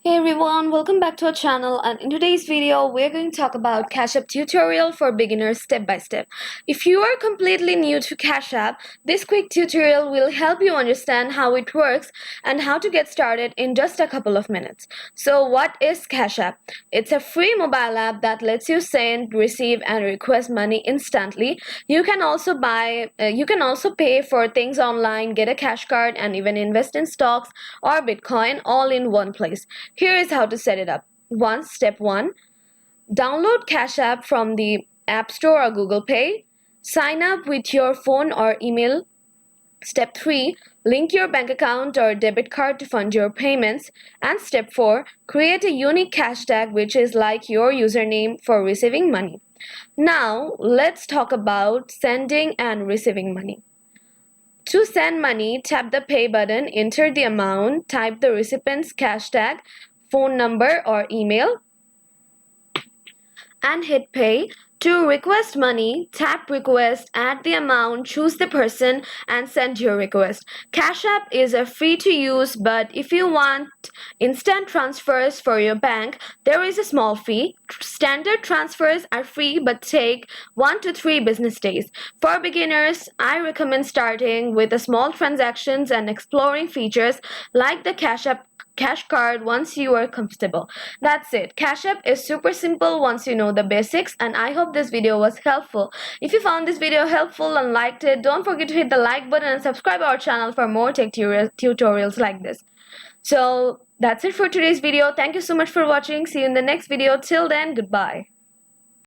Hey everyone, welcome back to our channel, and in today's video we're going to talk about CashApp tutorial for beginners step by step. If you are completely new to CashApp, this quick tutorial will help you understand how it works and how to get started in just a couple of minutes. So what is CashApp? It's a free mobile app that lets you send, receive and request money instantly. You can also pay for things online, get a cash card and even invest in stocks or Bitcoin all in one place. Here is how to set it up. Step 1, download Cash App from the App Store or Google Play. Sign up with your phone or email. Step 3, link your bank account or debit card to fund your payments. And step 4, create a unique cash tag which is like your username for receiving money. Now, let's talk about sending and receiving money. To send money, tap the pay button, enter the amount, type the recipient's cash tag, phone number or email, and hit pay. To request money, tap request, add the amount, choose the person and send your request. Cash App is a free to use, but if you want instant transfers for your bank, there is a small fee. Standard transfers are free but take 1 to 3 business days. For beginners, I recommend starting with the small transactions and exploring features like the Cash App cash card once you are comfortable. That's it. Cash App is super simple once you know the basics, and I hope this video was helpful. If you found this video helpful and liked it, don't forget to hit the like button and subscribe our channel for more tech tutorials like this. So that's it for today's video. Thank you so much for watching. See you in the next video. Till then, goodbye.